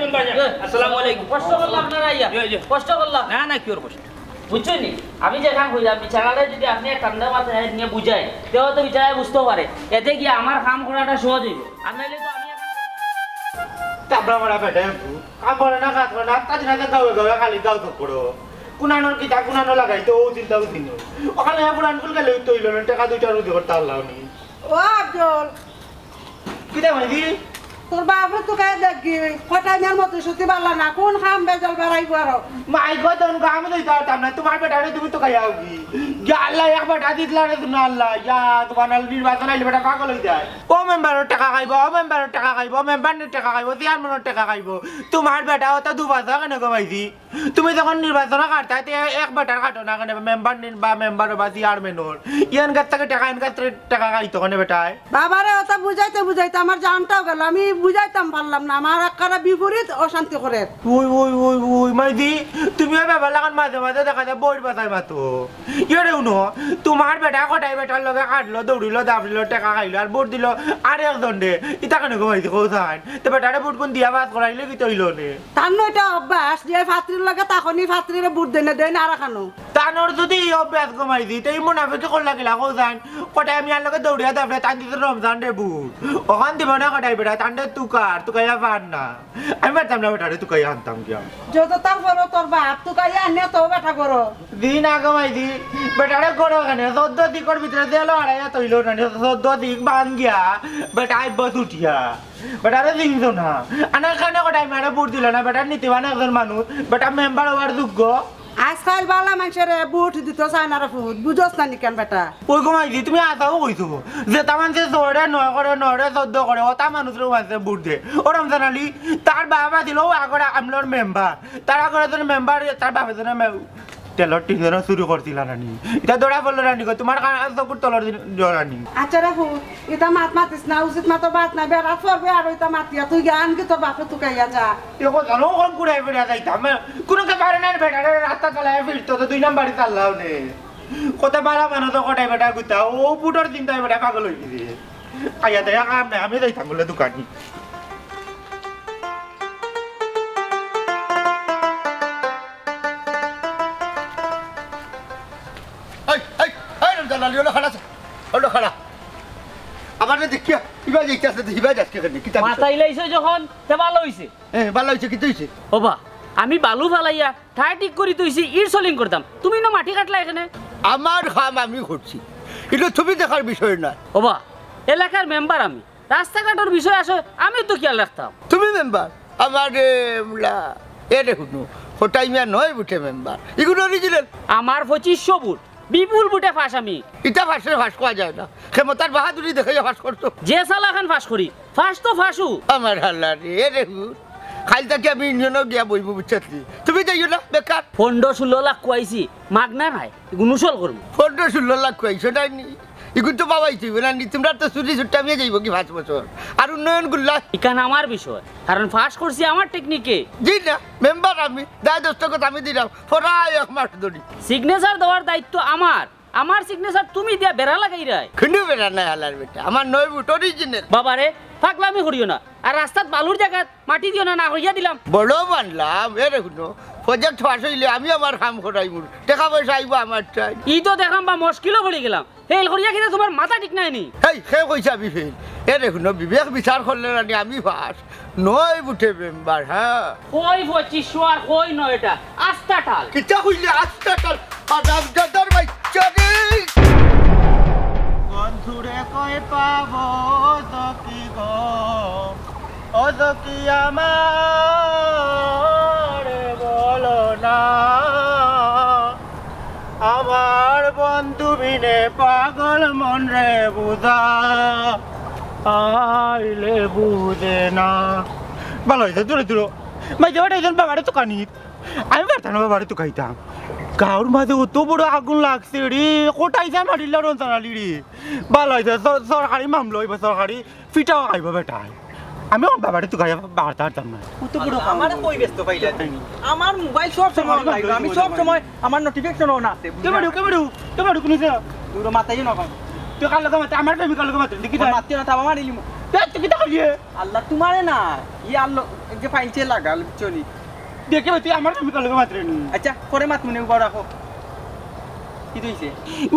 মেম্বার আসসালামু আলাইকুম কষ্ট করলাম আপনারা আইয়া কষ্ট করলাম না না কি ওর কষ্ট বুঝছো নি আমি যেখান কইলাম বিচারালে যদি আপনি ঠান্ডা মাথায় নিয়ে বুঝাই তেও তো বিচারায় বুঝতে পারে এতে কি আমার কাম করাটা সহজ হইব আর নাইলে তো আমি তাবড়া মারা বেটা কাম করে না কাজ করে না কাজ না গাওয়ে গাওয়ে খালি গাও তো করো কুনানোর কি তা কুনানো লাগাই তো ও চিন্তাও দিন ওখানে পুরান ফুল গেলে তৈল না টাকা দুইটা রুদি করতে আল্লাহ নি ও আব্দুল কিটা মাইদি তোর বাপ তো কায় দেখি কটাইনার মতো সত্যি বালা না কোন খাম বেজাল বেড়াইব আর মাই গো তখন আমি দিতাম না তোমার বেটারে তুমি তো খাই আওগি ইয়া আল্লাহ এক বেটা দিতলা রে তুমি আল্লাহ ইয়া তোমার নির্বাচন আইলে বেটা পাগল হই যায় ও মেম্বারের টাকা খাইবো ও মেম্বারের টাকা খাইবো মেম্বারের টাকা খাইবো চেয়ারম্যানের টাকা খাইবো তোমার বেটা ওটা দুবাসা কেন কমাইছি তুমি যখন নির্বাচন কাটতা এক বেটার কাটো না কেন মেম্বার বা মেম্বার বা চেয়ারম্যানের ইয়ান গাত থেকে টাকা ইন গাত টাকা খাইতো কেন বেটায় বাবারে ওটা বুঝাইতে বুঝাইতে আমার জানটাও গেল আমি বুঝাইতাম পারলাম না আমার একারা বিপরীত অশান্তি করে ওই ওই ওই ওই মাইদি তুমি বাবা লাগান মাঝে মাঝে দেখা যায় বই বাতাই মাতো ইয়ে উনো তোমার বেটা কটাই বেটার লগে কাটলো দৌড়িলো দাবড়িলো টাকা খাইলো আর ভোট দিল আর একজন দে ইটা কেন ঘুমাইছে কোথায় তো বেটারে ভোট কোন দিয়া বাদ করাইলে কি তৈল নে তার নয়টা অভ্যাস যে ফাত্রির লগে তখনই ফাত্রিরে বুট দেয় না আর এখানো তানোর যদি অভ্যাস কমাই দি তাই মুনাফিকে করলা গেলা কোথায় কটাই আমি আর লগে দৌড়িয়া দাবড়ে তান দিতে রমজান রে বুট ওখান দিব না কটাই বেটা তান্ডে তুকাইয়া পার না আমি পারতাম না বেটারে তুকাইয়া আনতাম কি যত তার করো তোর বাপ তুকাইয়া আনিয়া তো বেটা করো দিন আগামাই দি বেটারে করো কেন 14 দিকর ভিতরে দিলো আড়াইয়া তৈল না 14 দিক বান গিয়া বেটা আইবস উঠিয়া বেটারে দিনতো না আনার কারণে কটাই মারে বুট দিল না বেটার নীতিবান একজন মানুষ বেটা মেম্বার হওয়ার যোগ্য আজকাল বালা মানুষের বুট দিত চায় না ফুট বুঝোস না নিকেন বেটা ওই কমাই দি তুমি আসাও কইছো যে তা মানুষের জোরে 9 করে 14 করে ওটা মানুষের মানুষের বুট দে ও রমজান আলী তার বাবা দিল আগরে আমলোর মেম্বার তার আগরে জন মেম্বার তার বাবা জন তেলর টিনের শুরু করছিল রানি এটা দৌড়া বললো রানি গো তোমার চকুর তলর রানি আচ্ছা রাখু এটা মাত মাতিস না উচিত মাতো বাত না বেড়া ফরবে আর ওইটা মাতিয়া তুই গান কি তোর বাপে তুকাইয়া যা দেখো জানো কোন কুড়াই বেড়া যাইতাম কোনো কে পারে না বেটা রাস্তা চালায় ফিরতো তো 2 নাম্বারই চালাও নে কত বালা মানুষ তো কটাই বেটা গুতা ও বুটর চিন্তায় বেটা পাগল হয়ে গেছে আইয়া দেখা কাম নাই আমি যাইতাম বলে দোকানি আমারে দেখিয়া ইবা যাইতাছে ইবা যাচ্ছে কেন কি মাথায় লাইছে যখন তে ভালো হইছে ভালো হইছে কি হইছে ওবা আমি বালু ফালাইয়া ঠাই ঠিক করি তুইছি ইর সলিং করতাম তুমি না মাটি কাটলা এখানে আমার কাম আমি করছি এটা তুমি দেখার বিষয় না ওবা এলাকার মেম্বার আমি রাস্তাঘাটের বিষয় আসে আমি তো খেয়াল রাখতাম তুমি মেম্বার আমার এ দেখুন ওটাই মিয়া নয় বুটে মেম্বার এগুলো অরিজিনাল আমার 2500 বুট বিপুল বুটে ফাঁস আমি এটা ফাঁসের ফাঁস করা যায় না ক্ষমতার বাহাদুরি দেখে ফাঁস করতো যে সালা খান ফাঁস করি ফাঁস তো ফাঁসু আমার হাল্লা রে এ দেখুন খালি তাকে আমি ইঞ্জিনও গিয়া বইব বুঝছি তুমি যাইও না বেকার 15-16 লাখ কুয়াইছি মাগনা নাই গুনুসল করবো 15-16 লাখ কুয়াইছো নাই নি এগুলো তো বাবাই তুই না নি তোমরা তো চুরি ছুট্টা আমি যাইব কি 5 বছর আর উন্নয়ন গুল্লা এখানে আমার বিষয় কারণ ফাঁস করছি আমার টেকনিকে জি না মেম্বার আমি দায় দোস্ত কথা আমি দিলাম পড়াই 1 মাস ধরি সিগনেচার দেওয়ার দায়িত্ব আমার সিগনেচার তুমি দিয়া বেড়া লাগাই রাই কিন্তু বেড়া নাই হালার বেটা আমার নয় বুট অরিজিনাল বাবারে পাগলামি করিও না আর রাস্তাত বালুর জায়গা মাটি দিও না হইয়া দিলাম বড় মানলাম এ দেখুন প্রজেক্ট ফাঁস হইলে আমি আমার কাম করাইব টাকা পয়সা আইব আমার চাই ই তো দেখাম বা মুশকিলও পড়ে গেলাম ফেল করিয়া কিন্তু তোমার মাথা ঠিক নাই নি এই সে কইছে আমি ফেল এ দেখুন বিবেক বিচার করলে না আমি ফাঁস নয় বুটে মেম্বার হ্যাঁ কই 2500 আর কই নয় এটা আস্তা টাল কিটা হইলে আস্তা টাল আদাব দাদার বাচ্চা রে বন্ধুরে কই পাবো তো কি গো ও তো কি আমার বলো না আমার বন্ধু বিনে পাগল মন রে বুঝা আইলে বুঝে না ভালো হয়েছে দূরে দূরে মাঝে বাড়ি একজন বাবারে তো কানি আমি পারতাম না বাবারে তো খাইতাম গাঁর মাঝে অত বড় আগুন লাগছে রে কোটাই যা মারিল রঞ্জনালি রে ভালো হয়েছে সরকারি মামলা হইব সরকারি ফিটাও খাইব বেটাই আমি আমার বাবারে তো খাইয়া বাড়তে পারতাম না আমার কই ব্যস্ত পাইলা আমার মোবাইল সব সময় লাগবে আমি সব সময় আমার নোটিফিকেশনও না আছে কেমন শুনিস দূর মাথায় নকম তুই কাল লোক মাতে আমার প্রেমিকার লোক মাতে দেখি মাতি না তাবা মারিলি তুই কি তাকালি আল্লাহ তোমারে না ই আল্লাহ যে ফাইনচে লাগাল চলি দেখে তুই আমার প্রেমিকার লোক মাতে নি अच्छा कोरे मत मुने ऊपर रखो किधर से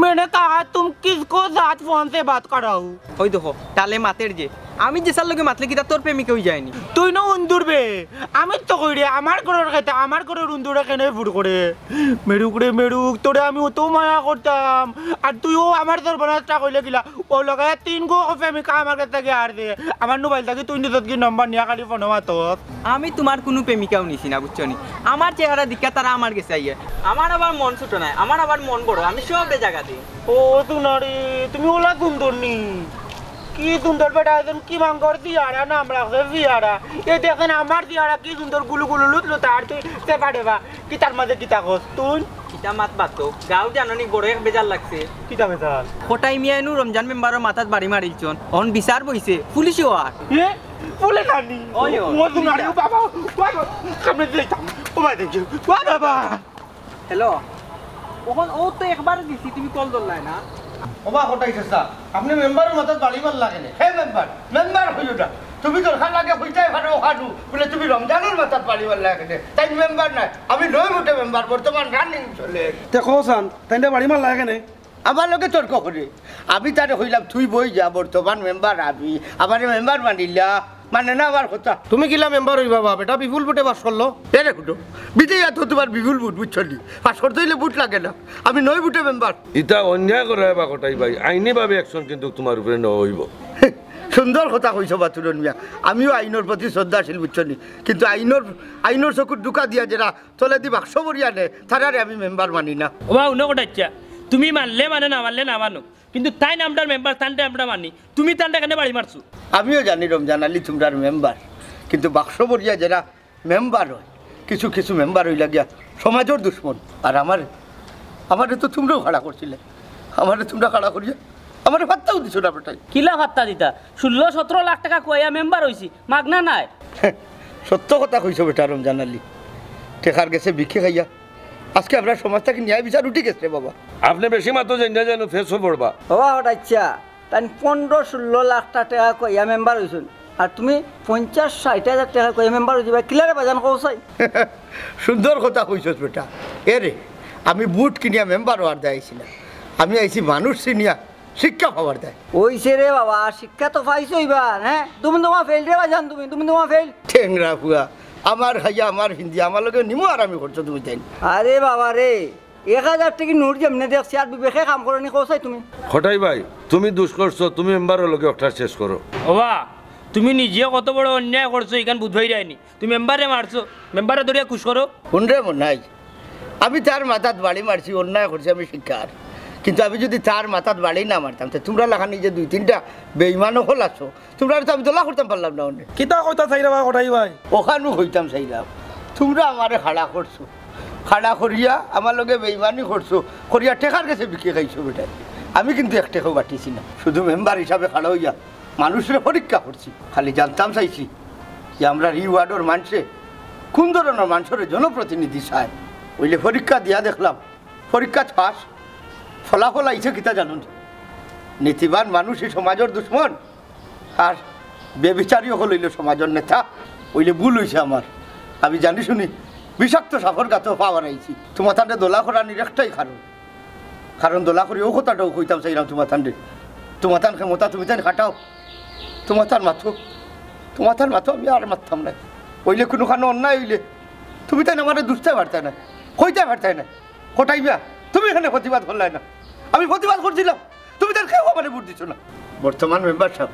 मैंने कहा तुम किसको साथ फोन से बात कर रहा हूँ ওই দেখো টালে মাতের যে আমি যে সাল লগে মাতলে কিটা তোর প্রেমিক হই যায়নি তুই না উন্দুর বে আমি তো কই রে আমার ঘরের খাইতে আমার ঘরের উন্দুরে কেন ফুট করে মেরুক তোরে আমি অত মায়া করতাম আর তুইও আমার তোর বনাসটা কইলে গিলা ও লগে 3 গো প্রেমিকা আমার কাছে গিয়ে আর দে আমার মোবাইল থেকে তুই নিজত কি নাম্বার নিয়া খালি ফোন মাতো আমি তোমার কোনো প্রেমিকাও নিছি না বুঝছনি আমার চেহারা দিকা তারা আমার গেছে আইয়া আমার আবার মন ছোট নাই আমার আবার মন বড় আমি সব জায়গা দিই ও তুনারি তুমি ওলা সুন্দর নি কি সুন্দর বেটা একদম কি মাঙ্গর দিয়ারা নাম রাখছে দিয়ারা এই দেখেন আমার দিয়ারা কি সুন্দর গুলু গুলু লুতলো তার তুই চেপা দেবা কি তার মাঝে কিতা কস তুই কিতা মাত বাতো গাঁও জাননি বড় এক বেজার লাগছে কিতা বেজার ফটাই মিয়ানু রমজান মেম্বারের মাথাত বাড়ি মারিলছন অন বিচার বইছে পুলিশও আর এ পুলে নানি ও তুনারি বাবা কামনে দিলাম ও ভাই দেখি ও বাবা হ্যালো ওখন ও তো একবার দিছি তুমি কল ধরলাই না ওবা হটাইছে স্যার আপনি মেম্বারের মত বাড়িবার লাগে না হে মেম্বার হইটা তুমি দরকার লাগে হইতাই পারো ওখানু বলে তুমি রমজানের মাথাত বাড়িবার লাগে না তাই মেম্বার নাই আমি নয় মোটে মেম্বার বর্তমান রানিং চলে দেখো সান তাইলে বাড়ি মার লাগে না আমার লোকে তর্ক করে আমি তারে হইলাম তুই বই যা বর্তমান মেম্বার আমি আমার মেম্বার মানিলা মানে না আমার কথা তুমি কিলা মেম্বার হইবা বাবা বেটা বিপুল বুটে বাস করলো এ দেখো বিজয় এত তোমার বিপুল বুট বুঝছো নি পাস করতে হইলে বুট লাগে না আমি নয় বুটে মেম্বার ইটা অন্যায় করে বা কটাই ভাই আইনিভাবে অ্যাকশন কিন্তু তোমার উপরে নেওয়া হইব সুন্দর কথা কইছো বাতুরন মিয়া আমিও আইনের প্রতি শ্রদ্ধাশীল বুঝছো নি কিন্তু আইনের চকুর দুকা দিয়া যারা চলে দি বাক্স বরিয়া নে তারারে আমি মেম্বার মানি না ওবা উনো কোটাচ্ছা তুমি মানলে মানে না মানলে না মানো কিন্তু তাই নামটার মেম্বার তানটা আমরা মানি তুমি তানটা কেন বাড়ি মারছো আমিও জানি রমজান আলী তোমরার মেম্বার কিন্তু বাক্স বরিয়া যারা মেম্বার হয় কিছু কিছু মেম্বার হইলা গিয়া সমাজের দুশ্মন আর আমারে তো তোমরাও খাড়া করছিলে আমারে তোমরা খাড়া করিয়া আমারে ভাত্তাও দিছো না বেটাই কিলা ভাত্তা দিতা 16-17 লাখ টাকা কইয়া মেম্বার হইছি মাগনা নাই সত্য কথা কইছো বেটা রমজান আলী টেকার গেছে বিখে খাইয়া আজকে আমরা সমাজটাকে ন্যায় বিচার উঠে গেছে বাবা আপনি বেশি মাত্র জানি যেন ফেসও পড়বা বাবা হঠাচ্ছা তাই 15-16 লাখ টাকা কইয়া মেম্বার হয়েছেন আর তুমি 50-60 হাজার টাকা কইয়া মেম্বার হয়েছি ক্লিয়ারে বাজান কৌসাই সুন্দর কথা কইছস বেটা এরে আমি বুট কিনিয়া মেম্বার হওয়ার দায়ছি না আমি আইছি মানুষ চিনিয়া শিক্ষা পাওয়ার দায় ওইছে রে বাবা শিক্ষা তো পাইছই বা হ্যাঁ তুমি তোমার ফেল রে বাজান তুমি তোমার ফেল ঠেংরা ফুয়া আমার খাইয়া আমার হিন্দি আমার লগে নিমো আর আমি করছো তুমি তাই আরে বাবা রে 1000 টাকা নোট যেমনে দেখছি আর বিবেকে কাম করনি কৌসাই তুমি হঠাই ভাই তুমি দুষ করছো তুমি মেম্বারের লোকে একটা শেষ করো ওবা তুমি নিজে কত বড় অন্যায় করছো এখান বুধবাই যায়নি তুমি মেম্বারে মারছো মেম্বারে ধরিয়া খুশ করো শুনরে মন নাই আমি তার মাথাত বাড়ি মারছি অন্যায় করছি আমি শিক্ষার কিন্তু আমি যদি তার মাথাত বাড়ি না মারতাম তো তোমরা লাগানি যে 2-3টা বেইমানও হল আছো তোমরা তো আমি দোলা করতাম পারলাম না অনেক কিতা কইতা চাই রে হঠাই ভাই ওখানেও হইতাম চাইলাম তোমরা আমারে খাড়া করছো খাড়া করিয়া আমার লগে বেইমানি করছো করিয়া টেকার কাছে বিক্রি খাইছো বেটা আমি কিন্তু এক টেকাও বাটিছি না শুধু মেম্বার হিসাবে খাড়া হইয়া মানুষের পরীক্ষা করছি খালি জানতাম চাইছি যে আমরা রিওয়ার্ডর মানুষে কোন ধরনের মানুষের জনপ্রতিনিধি চায় ওইলে পরীক্ষা দিয়া দেখলাম পরীক্ষা পাস ফলাফল আইছে কিতা জানুন নীতিবান মানুষ এই সমাজের দুশ্মন আর বেবিচারীও হল হইল সমাজের নেতা ওইলে ভুল হয়েছে আমার আমি জানি শুনি বিষাক্ত সাফর গাছ পাওয়ার আইছি তোমার তান্ডে দোলা করানির একটাই কারণ দোলা করি ও কথাটাও কইতাম চাইলাম তোমার তান্ডে তোমার তান ক্ষমতা তুমি তান খাটাও তোমার তার মাথো আমি আর মারতাম না ওইলে কোনোখানে অন্যায় হইলে তুমি তাই আমার দুষতে পারতে না কইতে পারতে না কোটাইবা তুমি এখানে প্রতিবাদ করলে না আমি প্রতিবাদ করছিলাম তুমি তার কেউ আমার ভোট দিচ্ছ না বর্তমান মেম্বার সাহেব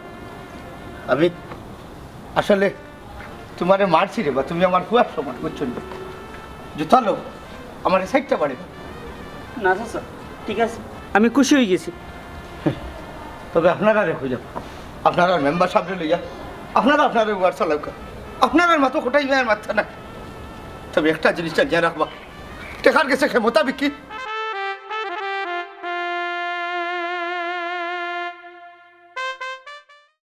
আমি আসলে তোমারে মারছি রে বা তুমি আমার খুব সমান করছো না জুতা লোক আমার সাইডটা বাড়ি না স্যার ঠিক আছে আমি খুশি হয়ে গেছি তবে আপনারা রেখে যান আপনারা মেম্বার সাহেব লইয়া আপনারা ওয়ার্ড চালাও আপনারা মাতো কোটাই মেয়ের মাথা না তবে একটা জিনিসটা জ্ঞান রাখবা টেকার গেছে ক্ষমতা বিক্রি